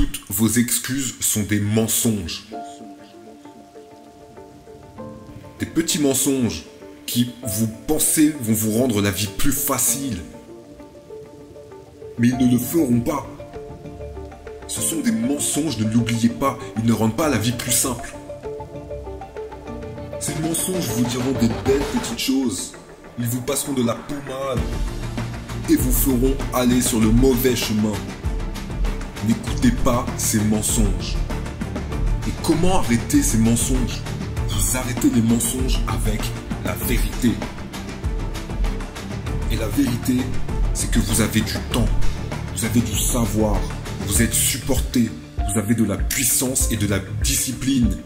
toutes vos excuses sont des mensonges. Des petits mensonges qui, vous pensez, vont vous rendre la vie plus facile. Mais ils ne le feront pas. Ce sont des mensonges, ne l'oubliez pas, ils ne rendent pas la vie plus simple. Ces mensonges vous diront des belles petites choses. Ils vous passeront de la pommade et vous feront aller sur le mauvais chemin. N'écoutez pas ces mensonges. Et comment arrêter ces mensonges? Vous arrêtez les mensonges avec la vérité. Et la vérité, c'est que vous avez du temps, vous avez du savoir, vous êtes supporté, vous avez de la puissance et de la discipline.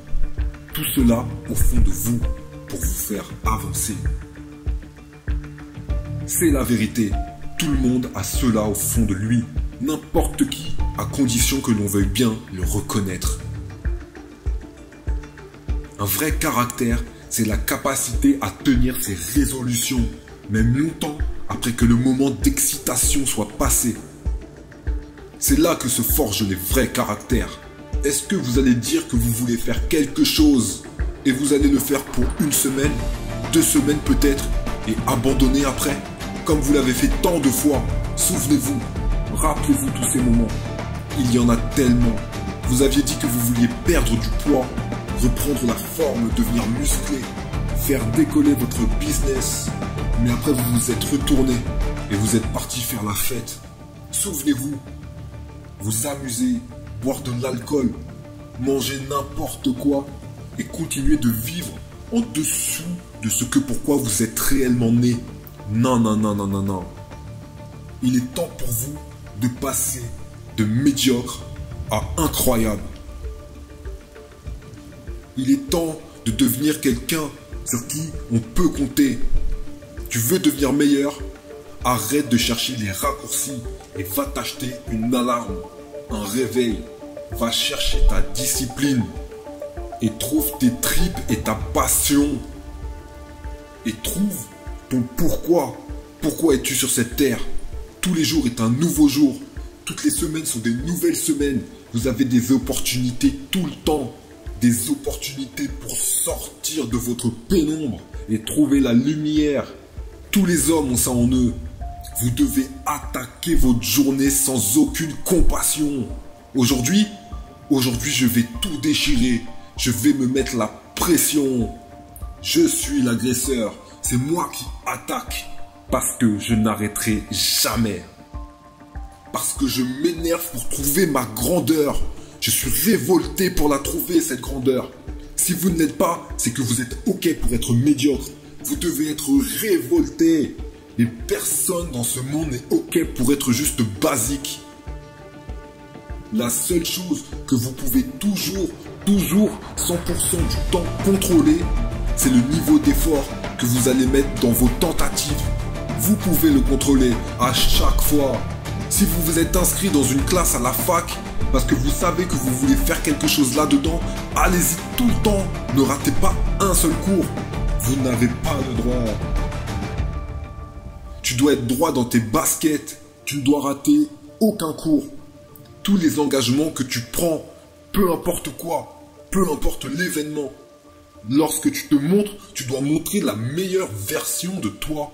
Tout cela au fond de vous pour vous faire avancer. C'est la vérité. Tout le monde a cela au fond de lui. N'importe qui, à condition que l'on veuille bien le reconnaître. Un vrai caractère, c'est la capacité à tenir ses résolutions, même longtemps après que le moment d'excitation soit passé. C'est là que se forgent les vrais caractères. Est-ce que vous allez dire que vous voulez faire quelque chose et vous allez le faire pour 1 semaine, 2 semaines peut-être, et abandonner après, comme vous l'avez fait tant de fois? Souvenez-vous, rappelez-vous tous ces moments. Il y en a tellement. Vous aviez dit que vous vouliez perdre du poids, reprendre la forme, devenir musclé, faire décoller votre business. Mais après vous vous êtes retourné et vous êtes parti faire la fête. Souvenez-vous, vous amuser, boire de l'alcool, manger n'importe quoi et continuer de vivre en dessous de ce que pourquoi vous êtes réellement né. Non, non, non, non, non, non. Il est temps pour vous de passer de médiocre à incroyable. Il est temps de devenir quelqu'un sur qui on peut compter. Tu veux devenir meilleur? Arrête de chercher les raccourcis et va t'acheter une alarme, un réveil. Va chercher ta discipline et trouve tes tripes et ta passion. Et trouve ton pourquoi. Pourquoi es-tu sur cette terre? Tous les jours est un nouveau jour. Toutes les semaines sont des nouvelles semaines. Vous avez des opportunités tout le temps. Des opportunités pour sortir de votre pénombre et trouver la lumière. Tous les hommes ont ça en eux. Vous devez attaquer votre journée sans aucune compassion. Aujourd'hui, je vais tout déchirer. Je vais me mettre la pression. Je suis l'agresseur. C'est moi qui attaque. Parce que je n'arrêterai jamais. Parce que je m'énerve pour trouver ma grandeur. Je suis révolté pour la trouver, cette grandeur. Si vous ne l'êtes pas, c'est que vous êtes OK pour être médiocre. Vous devez être révolté. Et personne dans ce monde n'est OK pour être juste basique. La seule chose que vous pouvez toujours 100% du temps contrôler, c'est le niveau d'effort que vous allez mettre dans vos tentatives. Vous pouvez le contrôler à chaque fois. Si vous vous êtes inscrit dans une classe à la fac, parce que vous savez que vous voulez faire quelque chose là-dedans, allez-y tout le temps. Ne ratez pas un seul cours. Vous n'avez pas le droit. Tu dois être droit dans tes baskets. Tu ne dois rater aucun cours. Tous les engagements que tu prends, peu importe quoi, peu importe l'événement, lorsque tu te montres, tu dois montrer la meilleure version de toi.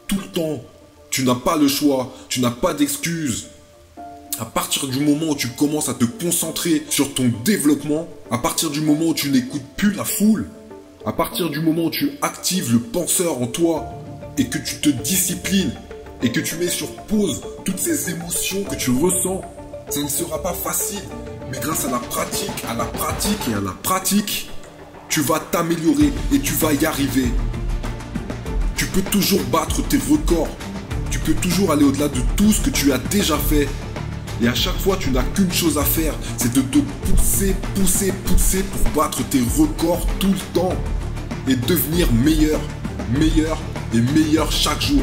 Tout le temps. Tu n'as pas le choix. Tu n'as pas d'excuses. À partir du moment où tu commences à te concentrer sur ton développement, à partir du moment où tu n'écoutes plus la foule, à partir du moment où tu actives le penseur en toi et que tu te disciplines et que tu mets sur pause toutes ces émotions que tu ressens, ça ne sera pas facile. Mais grâce à la pratique et à la pratique, tu vas t'améliorer et tu vas y arriver. Tu peux toujours battre tes records. Tu peux toujours aller au-delà de tout ce que tu as déjà fait. Et à chaque fois, tu n'as qu'une chose à faire, c'est de te pousser pour battre tes records tout le temps. Et devenir meilleur et meilleur chaque jour.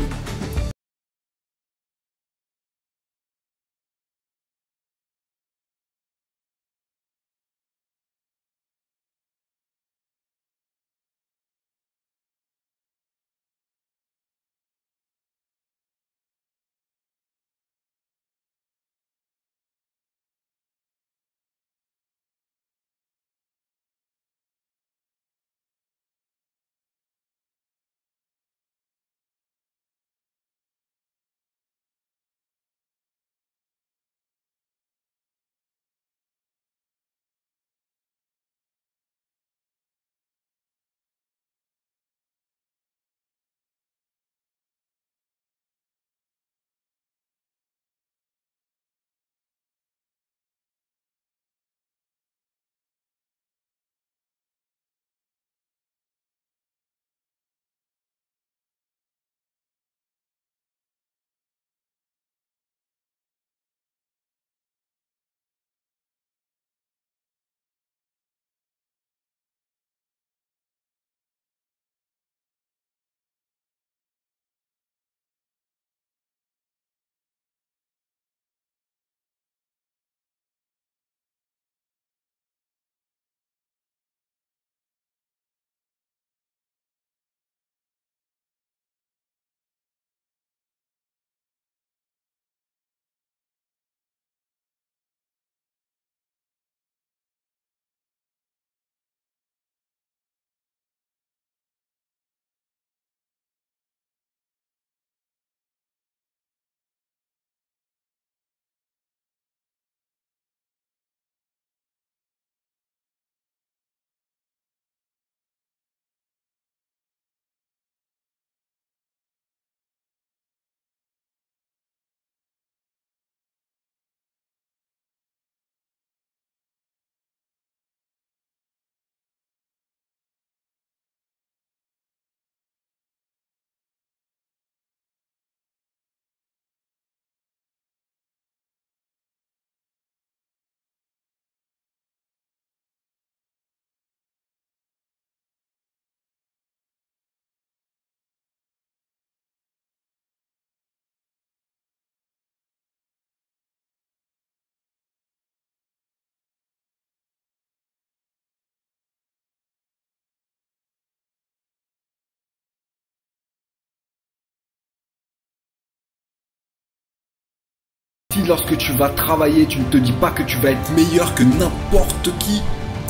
Si lorsque tu vas travailler, tu ne te dis pas que tu vas être meilleur que n'importe qui,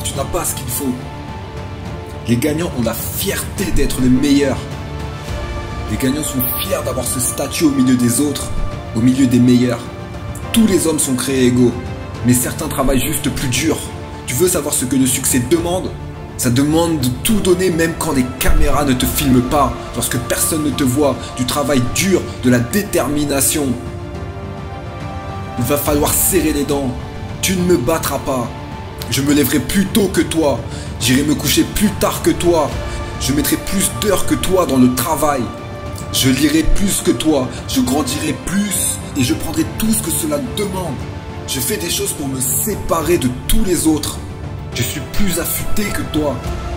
tu n'as pas ce qu'il faut. Les gagnants ont la fierté d'être les meilleurs. Les gagnants sont fiers d'avoir ce statut au milieu des autres, au milieu des meilleurs. Tous les hommes sont créés égaux, mais certains travaillent juste plus dur. Tu veux savoir ce que le succès demande? Ça demande de tout donner même quand les caméras ne te filment pas, lorsque personne ne te voit, du travail dur, de la détermination. Il va falloir serrer les dents. Tu ne me battras pas. Je me lèverai plus tôt que toi. J'irai me coucher plus tard que toi. Je mettrai plus d'heures que toi dans le travail. Je lirai plus que toi. Je grandirai plus et je prendrai tout ce que cela demande. Je fais des choses pour me séparer de tous les autres. Je suis plus affûté que toi.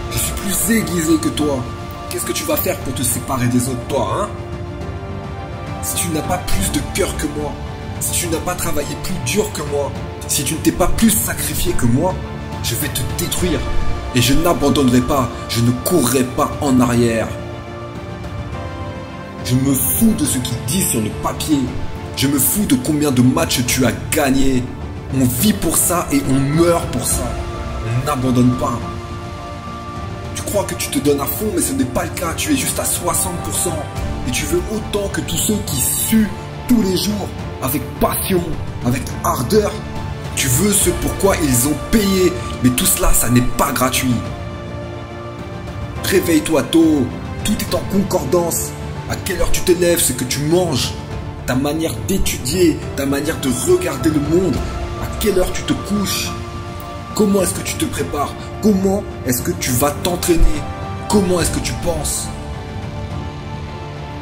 Je suis plus aiguisé que toi. Qu'est-ce que tu vas faire pour te séparer des autres, toi, hein? Si tu n'as pas plus de cœur que moi, si tu n'as pas travaillé plus dur que moi, si tu ne t'es pas plus sacrifié que moi, je vais te détruire. Et je n'abandonnerai pas, je ne courrai pas en arrière. Je me fous de ce qu'ils disent sur le papier. Je me fous de combien de matchs tu as gagné. On vit pour ça et on meurt pour ça. On n'abandonne pas. Tu crois que tu te donnes à fond, mais ce n'est pas le cas. Tu es juste à 60%. Et tu veux autant que tous ceux qui suent tous les jours, avec passion, avec ardeur. Tu veux ce pourquoi ils ont payé. Mais tout cela, ça n'est pas gratuit. Réveille-toi tôt. Tout est en concordance. À quelle heure tu te lèves, ce que tu manges, ta manière d'étudier, ta manière de regarder le monde, à quelle heure tu te couches, comment est-ce que tu te prépares, comment est-ce que tu vas t'entraîner, comment est-ce que tu penses.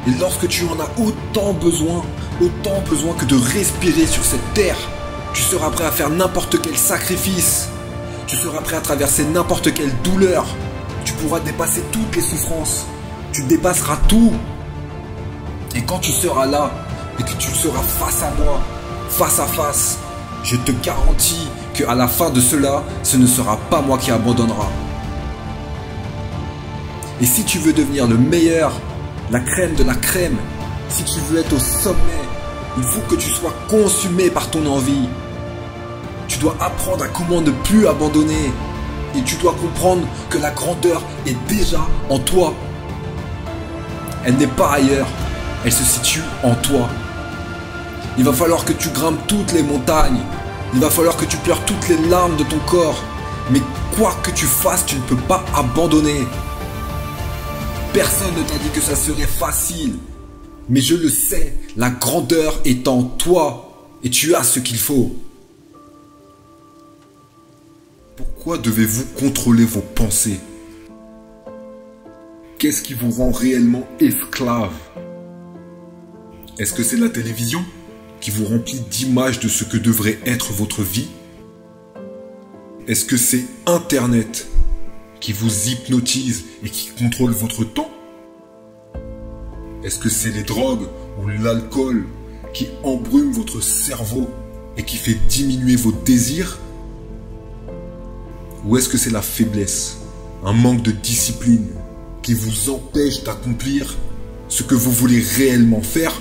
Et lorsque tu en as autant besoin que de respirer sur cette terre, tu seras prêt à faire n'importe quel sacrifice, tu seras prêt à traverser n'importe quelle douleur, tu pourras dépasser toutes les souffrances, tu dépasseras tout. Et quand tu seras là, et que tu seras face à moi, face à face, je te garantis qu'à la fin de cela, ce ne sera pas moi qui abandonnera. Et si tu veux devenir le meilleur, la crème de la crème, si tu veux être au sommet, il faut que tu sois consumé par ton envie. Tu dois apprendre à comment ne plus abandonner. Et tu dois comprendre que la grandeur est déjà en toi. Elle n'est pas ailleurs. Elle se situe en toi. Il va falloir que tu grimpes toutes les montagnes. Il va falloir que tu pleures toutes les larmes de ton corps. Mais quoi que tu fasses, tu ne peux pas abandonner. Personne ne t'a dit que ça serait facile. Mais je le sais, la grandeur est en toi. Et tu as ce qu'il faut. Pourquoi devez-vous contrôler vos pensées? Qu'est-ce qui vous rend réellement esclave? Est-ce que c'est la télévision qui vous remplit d'images de ce que devrait être votre vie? Est-ce que c'est Internet qui vous hypnotise et qui contrôle votre temps? Est-ce que c'est les drogues ou l'alcool qui embrument votre cerveau et qui fait diminuer vos désirs? Ou est-ce que c'est la faiblesse, un manque de discipline qui vous empêche d'accomplir ce que vous voulez réellement faire?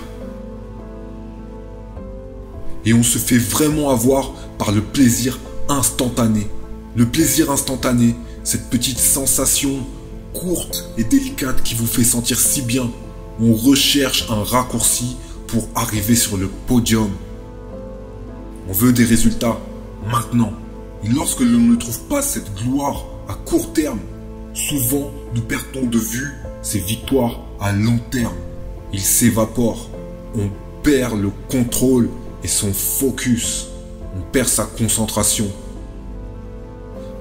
Et on se fait vraiment avoir par le plaisir instantané. Le plaisir instantané, cette petite sensation courte et délicate qui vous fait sentir si bien. On recherche un raccourci pour arriver sur le podium. On veut des résultats maintenant. Et lorsque l'on ne trouve pas cette gloire à court terme, souvent nous perdons de vue ces victoires à long terme. Ils s'évaporent. On perd le contrôle et son focus. On perd sa concentration.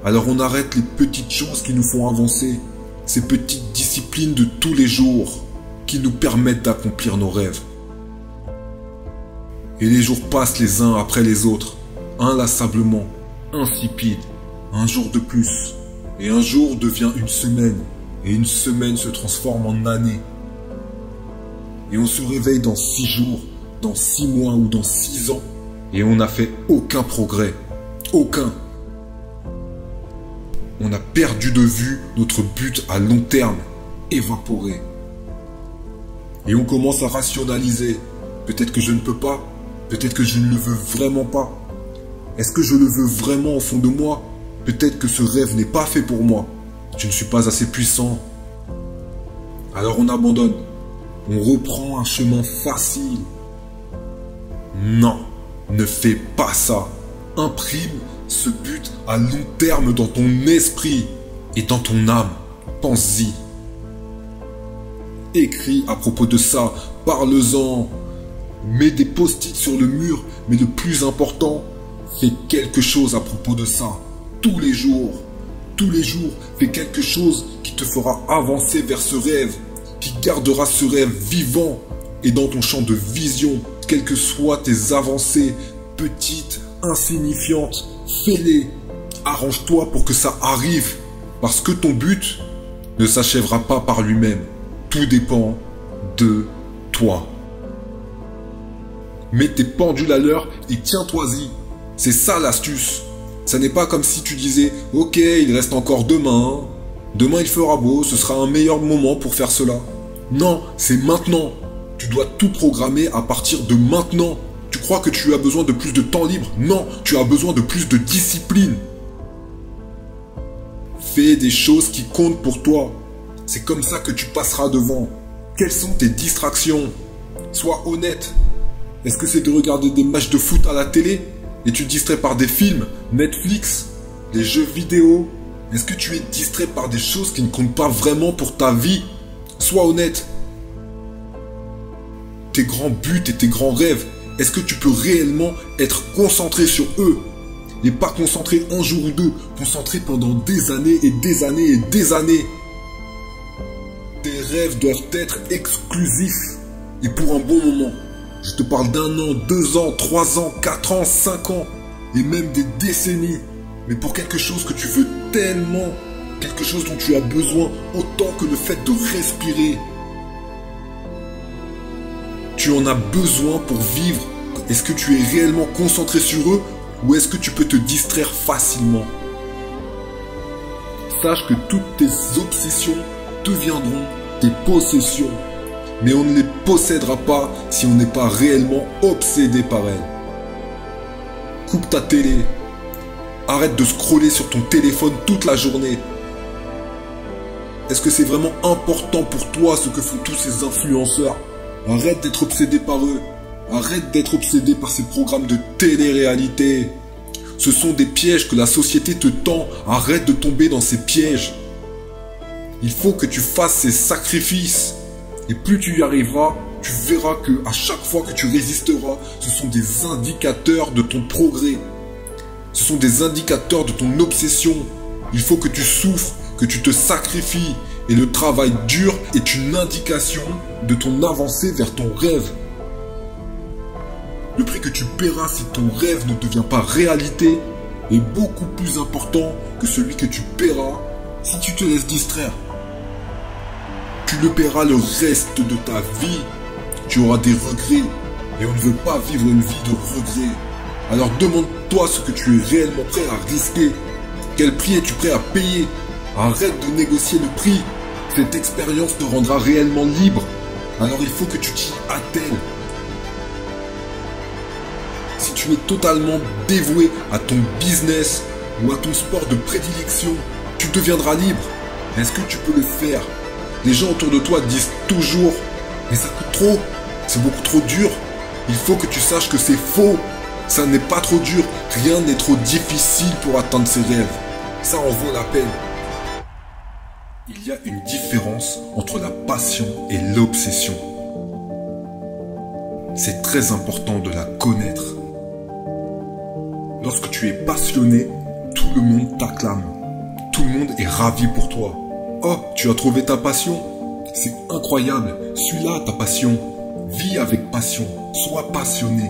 Alors on arrête les petites choses qui nous font avancer. Ces petites disciplines de tous les jours qui nous permettent d'accomplir nos rêves. Et les jours passent les uns après les autres, inlassablement, insipides. Un jour de plus. Et un jour devient une semaine. Et une semaine se transforme en année. Et on se réveille dans 6 jours, dans 6 mois ou dans 6 ans. Et on n'a fait aucun progrès. Aucun. On a perdu de vue notre but à long terme. Évaporé. Et on commence à rationaliser. Peut-être que je ne peux pas. Peut-être que je ne le veux vraiment pas. Est-ce que je le veux vraiment au fond de moi? Peut-être que ce rêve n'est pas fait pour moi. Je ne suis pas assez puissant. Alors on abandonne. On reprend un chemin facile. Non, ne fais pas ça. Imprime ce but à long terme dans ton esprit et dans ton âme. Pense-y. Écris à propos de ça. Parle-en. Mets des post-it sur le mur. Mais le plus important, fais quelque chose à propos de ça. Tous les jours. Tous les jours, fais quelque chose qui te fera avancer vers ce rêve. Qui gardera ce rêve vivant et dans ton champ de vision. Quelles que soient tes avancées, petites, insignifiantes, fais-les. Arrange-toi pour que ça arrive. Parce que ton but ne s'achèvera pas par lui-même. Tout dépend de toi. Mets tes pendules à l'heure et tiens-toi-y. C'est ça l'astuce. Ça n'est pas comme si tu disais « Ok, il reste encore demain. Demain il fera beau, ce sera un meilleur moment pour faire cela. » Non, c'est maintenant. Tu dois tout programmer à partir de maintenant. Tu crois que tu as besoin de plus de temps libre? Non, tu as besoin de plus de discipline. Fais des choses qui comptent pour toi. C'est comme ça que tu passeras devant. Quelles sont tes distractions? Sois honnête. Est-ce que c'est de regarder des matchs de foot à la télé et tu es distrait par des films, Netflix, des jeux vidéo? Est-ce que tu es distrait par des choses qui ne comptent pas vraiment pour ta vie? Sois honnête. Tes grands buts et tes grands rêves, est-ce que tu peux réellement être concentré sur eux? Et pas concentré un jour ou deux, concentré pendant des années et des années et des années. Tes rêves doivent être exclusifs et pour un bon moment. Je te parle d'1 an, 2 ans, 3 ans, 4 ans, 5 ans et même des décennies. Mais pour quelque chose que tu veux tellement, quelque chose dont tu as besoin autant que le fait de respirer. Tu en as besoin pour vivre. Est-ce que tu es réellement concentré sur eux ou est-ce que tu peux te distraire facilement? Sache que toutes tes obsessions deviendront tes possessions. Mais on ne les possédera pas si on n'est pas réellement obsédé par elles. Coupe ta télé. Arrête de scroller sur ton téléphone toute la journée. Est-ce que c'est vraiment important pour toi ce que font tous ces influenceurs? Arrête d'être obsédé par eux. Arrête d'être obsédé par ces programmes de télé-réalité. Ce sont des pièges que la société te tend. Arrête de tomber dans ces pièges. Il faut que tu fasses ces sacrifices. Et plus tu y arriveras, tu verras que à chaque fois que tu résisteras, ce sont des indicateurs de ton progrès. Ce sont des indicateurs de ton obsession. Il faut que tu souffres, que tu te sacrifies. Et le travail dur est une indication de ton avancée vers ton rêve. Le prix que tu paieras si ton rêve ne devient pas réalité est beaucoup plus important que celui que tu paieras si tu te laisses distraire. Tu le paieras le reste de ta vie. Tu auras des regrets. Et on ne veut pas vivre une vie de regrets. Alors demande-toi ce que tu es réellement prêt à risquer. Quel prix es-tu prêt à payer? Arrête de négocier le prix. Cette expérience te rendra réellement libre. Alors il faut que tu t'y attelles. Si tu es totalement dévoué à ton business ou à ton sport de prédilection, tu deviendras libre. Est-ce que tu peux le faire? Les gens autour de toi disent toujours « Mais ça coûte trop, c'est beaucoup trop dur. » Il faut que tu saches que c'est faux. Ça n'est pas trop dur. Rien n'est trop difficile pour atteindre ses rêves. Ça en vaut la peine. Il y a une différence entre la passion et l'obsession. C'est très important de la connaître. Lorsque tu es passionné, tout le monde t'acclame. Tout le monde est ravi pour toi. Oh, tu as trouvé ta passion? C'est incroyable. Suis-là ta passion. Vis avec passion. Sois passionné.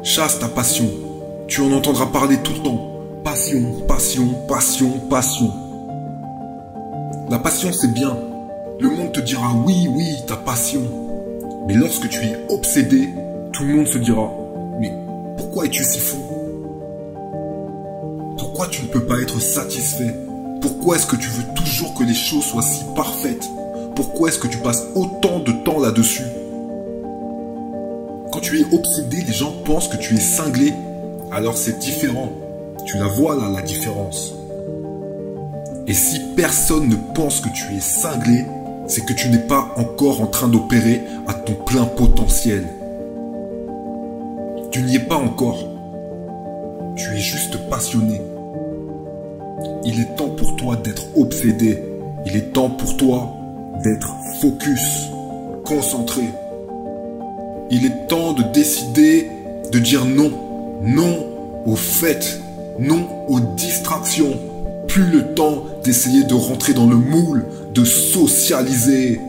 Chasse ta passion. Tu en entendras parler tout le temps. Passion, passion, passion, passion. La passion, c'est bien. Le monde te dira oui, oui, ta passion. Mais lorsque tu es obsédé, tout le monde se dira mais pourquoi es-tu si fou? Pourquoi tu ne peux pas être satisfait? Pourquoi est-ce que tu veux toujours que les choses soient si parfaites? Pourquoi est-ce que tu passes autant de temps là-dessus? Quand tu es obsédé, les gens pensent que tu es cinglé. Alors c'est différent. Tu la vois là, la différence. Et si personne ne pense que tu es cinglé, c'est que tu n'es pas encore en train d'opérer à ton plein potentiel. Tu n'y es pas encore. Tu es juste passionné. Il est temps pour toi d'être obsédé. Il est temps pour toi d'être focus, concentré. Il est temps de décider de dire non. Non aux fêtes. Non aux distractions. Plus le temps d'essayer de rentrer dans le moule, de socialiser.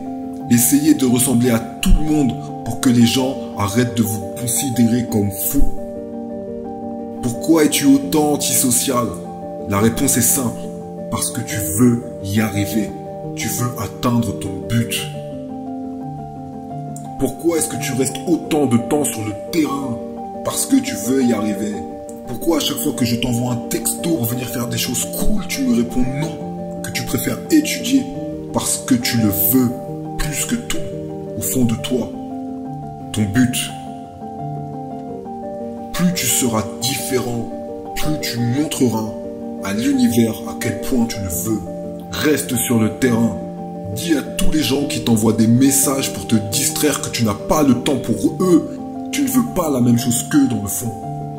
Essayez de ressembler à tout le monde pour que les gens arrêtent de vous considérer comme fou. Pourquoi es-tu autant antisocial? La réponse est simple. Parce que tu veux y arriver. Tu veux atteindre ton but. Pourquoi est-ce que tu restes autant de temps sur le terrain? Parce que tu veux y arriver. Pourquoi à chaque fois que je t'envoie un texto pour venir faire des choses cool, tu me réponds non, que tu préfères étudier? Parce que tu le veux plus que tout, au fond de toi. Ton but. Plus tu seras différent, plus tu montreras à l'univers à quel point tu le veux. Reste sur le terrain. Dis à tous les gens qui t'envoient des messages pour te distraire que tu n'as pas le temps pour eux. Tu ne veux pas la même chose qu'eux dans le fond.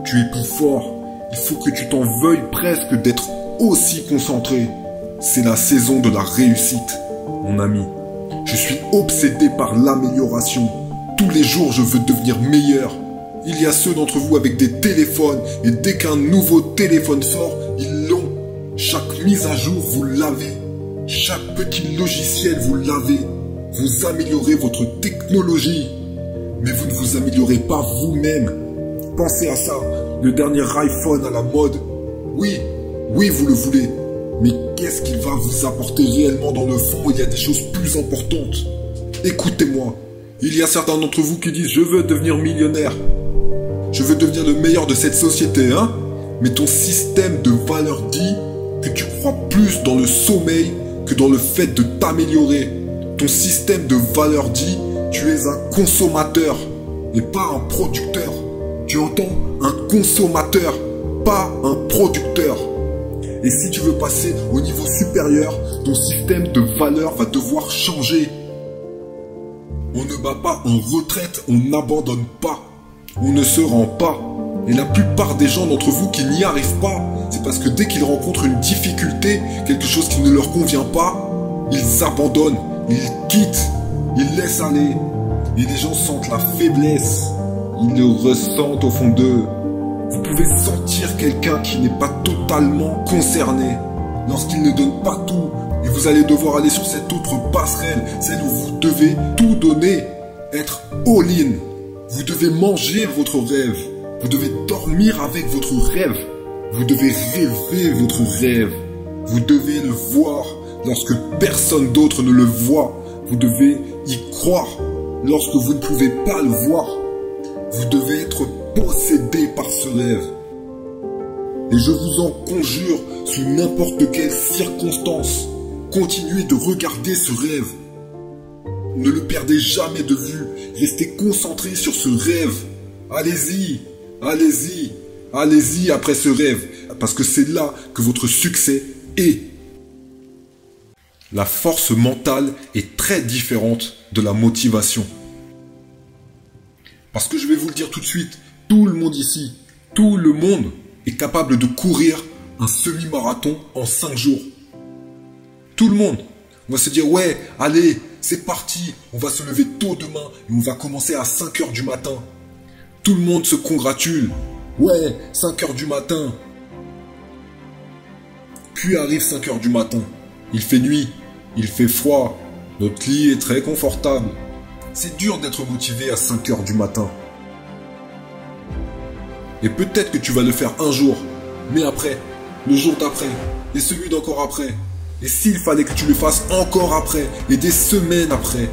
Tu es plus fort. Il faut que tu t'en veuilles presque d'être aussi concentré. C'est la saison de la réussite, mon ami. Je suis obsédé par l'amélioration. Tous les jours, je veux devenir meilleur. Il y a ceux d'entre vous avec des téléphones et dès qu'un nouveau téléphone sort, ils l'ont. Chaque mise à jour, vous l'avez. Chaque petit logiciel, vous l'avez. Vous améliorez votre technologie. Mais vous ne vous améliorez pas vous-même. Pensez à ça. Le dernier iPhone à la mode. Oui, vous le voulez. Mais qu'est-ce qu'il va vous apporter réellement dans le fond? Il y a des choses plus importantes. Écoutez-moi. Il y a certains d'entre vous qui disent « Je veux devenir millionnaire. Je veux devenir le meilleur de cette société, hein ?» Mais ton système de valeurs dit que tu crois plus dans le sommeil que dans le fait de t'améliorer. Ton système de valeurs dit tu es un consommateur et pas un producteur. Tu entends? Un consommateur, pas un producteur. Et si tu veux passer au niveau supérieur, ton système de valeurs va devoir changer. On ne bat pas en retraite, on n'abandonne pas. On ne se rend pas. Et la plupart des gens d'entre vous qui n'y arrivent pas, c'est parce que dès qu'ils rencontrent une difficulté, quelque chose qui ne leur convient pas, ils abandonnent, ils quittent, ils laissent aller. Et les gens sentent la faiblesse. Ils le ressentent au fond d'eux. Vous pouvez sentir quelqu'un qui n'est pas totalement concerné lorsqu'il ne donne pas tout. Et vous allez devoir aller sur cette autre passerelle, celle où vous devez tout donner, être all-in. Vous devez manger votre rêve. Vous devez dormir avec votre rêve. Vous devez rêver votre rêve. Vous devez le voir lorsque personne d'autre ne le voit. Vous devez y croire lorsque vous ne pouvez pas le voir. Vous devez être possédé par ce rêve. Et je vous en conjure, sous n'importe quelle circonstance, continuez de regarder ce rêve. Ne le perdez jamais de vue. Restez concentré sur ce rêve. Allez-y, allez-y, allez-y après ce rêve. Parce que c'est là que votre succès est. La force mentale est très différente de la motivation. Parce que je vais vous le dire tout de suite, tout le monde ici, tout le monde est capable de courir un semi-marathon en 5 jours. Tout le monde. On va se dire, ouais, allez, c'est parti, on va se lever tôt demain et on va commencer à 5 h du matin. Tout le monde se congratule. Ouais, 5 h du matin. Puis arrive 5 h du matin. Il fait nuit, il fait froid, notre lit est très confortable. C'est dur d'être motivé à 5 h du matin. Et peut-être que tu vas le faire un jour, mais après, le jour d'après, et celui d'encore après. Et s'il fallait que tu le fasses encore après, et des semaines après,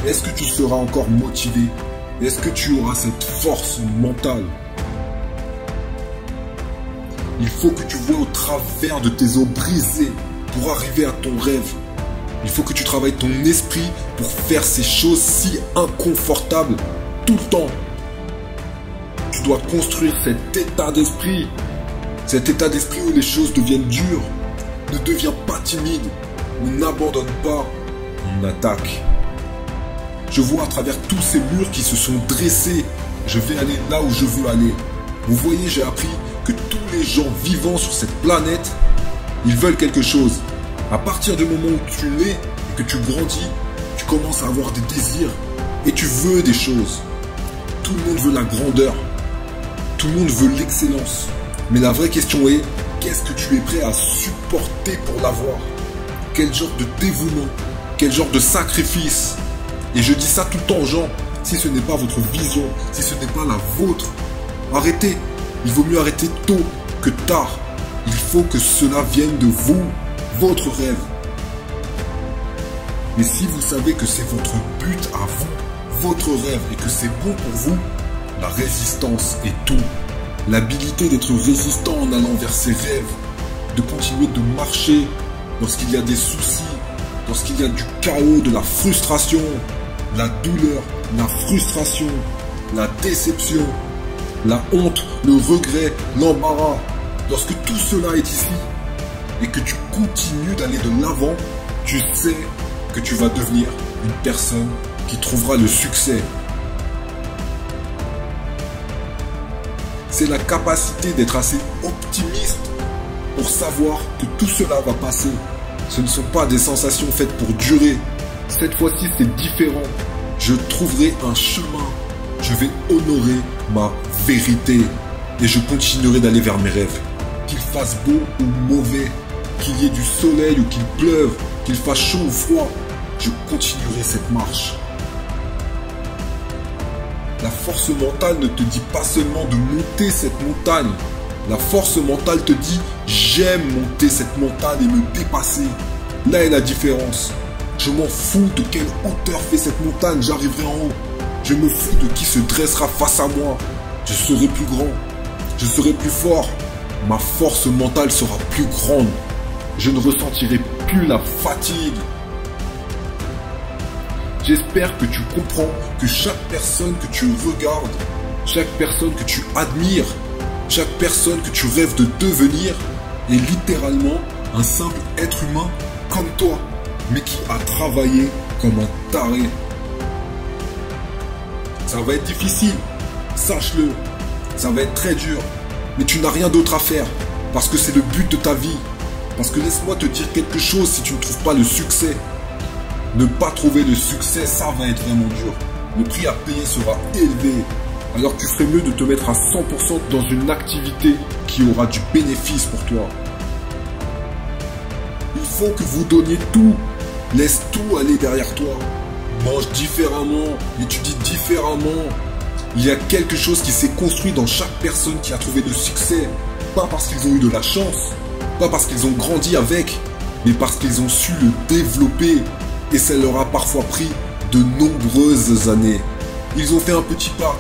est-ce que tu seras encore motivé? Est-ce que tu auras cette force mentale? Il faut que tu vois au travers de tes os brisés pour arriver à ton rêve. Il faut que tu travailles ton esprit pour faire ces choses si inconfortables tout le temps. Tu dois construire cet état d'esprit. Cet état d'esprit où les choses deviennent dures. Ne deviens pas timide. On n'abandonne pas. On attaque. Je vois à travers tous ces murs qui se sont dressés. Je vais aller là où je veux aller. Vous voyez, j'ai appris que tous les gens vivants sur cette planète, ils veulent quelque chose. À partir du moment où tu nais et que tu grandis, tu commences à avoir des désirs et tu veux des choses. Tout le monde veut la grandeur. Tout le monde veut l'excellence. Mais la vraie question est, qu'est-ce que tu es prêt à supporter pour l'avoir? Quel genre de dévouement? Quel genre de sacrifice? Et je dis ça tout le temps aux gens, si ce n'est pas votre vision, si ce n'est pas la vôtre, arrêtez. Il vaut mieux arrêter tôt que tard. Il faut que cela vienne de vous, votre rêve. Mais si vous savez que c'est votre but à vous, votre rêve, et que c'est bon pour vous, la résistance est tout. L'habilité d'être résistant en allant vers ses rêves, de continuer de marcher lorsqu'il y a des soucis, lorsqu'il y a du chaos, de la frustration, la douleur, la frustration, la déception, la honte, le regret, l'embarras. Lorsque tout cela est ici et que tu continues d'aller de l'avant, tu sais que tu vas devenir une personne qui trouvera le succès. C'est la capacité d'être assez optimiste pour savoir que tout cela va passer. Ce ne sont pas des sensations faites pour durer. Cette fois-ci, c'est différent. Je trouverai un chemin. Je vais honorer ma vérité. Et je continuerai d'aller vers mes rêves. Qu'il fasse beau ou mauvais, qu'il y ait du soleil ou qu'il pleuve, qu'il fasse chaud ou froid, je continuerai cette marche. La force mentale ne te dit pas seulement de monter cette montagne. La force mentale te dit « j'aime monter cette montagne et me dépasser ». Là est la différence. Je m'en fous de quelle hauteur fait cette montagne, j'arriverai en haut. Je me fous de qui se dressera face à moi. Je serai plus grand, je serai plus fort. Ma force mentale sera plus grande. Je ne ressentirai plus la fatigue. J'espère que tu comprends que chaque personne que tu regardes, chaque personne que tu admires, chaque personne que tu rêves de devenir est littéralement un simple être humain comme toi, mais qui a travaillé comme un taré. Ça va être difficile, sache-le, ça va être très dur. Mais tu n'as rien d'autre à faire, parce que c'est le but de ta vie. Parce que laisse-moi te dire quelque chose si tu ne trouves pas le succès. Ne pas trouver le succès, ça va être vraiment dur. Le prix à payer sera élevé. Alors tu ferais mieux de te mettre à 100% dans une activité qui aura du bénéfice pour toi. Il faut que vous donniez tout. Laisse tout aller derrière toi. Mange différemment, étudie différemment. Il y a quelque chose qui s'est construit dans chaque personne qui a trouvé le succès. Pas parce qu'ils ont eu de la chance, pas parce qu'ils ont grandi avec, mais parce qu'ils ont su le développer. Et ça leur a parfois pris de nombreuses années. Ils ont fait un petit pas,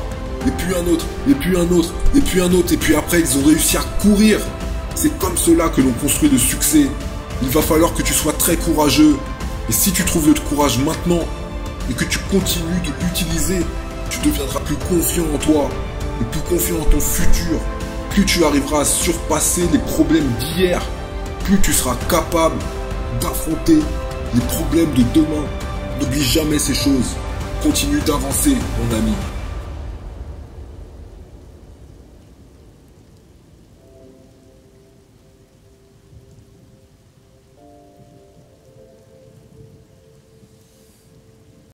et puis un autre, et puis un autre, et puis un autre, et puis après ils ont réussi à courir. C'est comme cela que l'on construit le succès. Il va falloir que tu sois très courageux. Et si tu trouves le courage maintenant, et que tu continues de l'utiliser, tu deviendras plus confiant en toi, et plus confiant en ton futur. Plus tu arriveras à surpasser les problèmes d'hier, plus tu seras capable d'affronter les problèmes de demain. N'oublie jamais ces choses. Continue d'avancer, mon ami.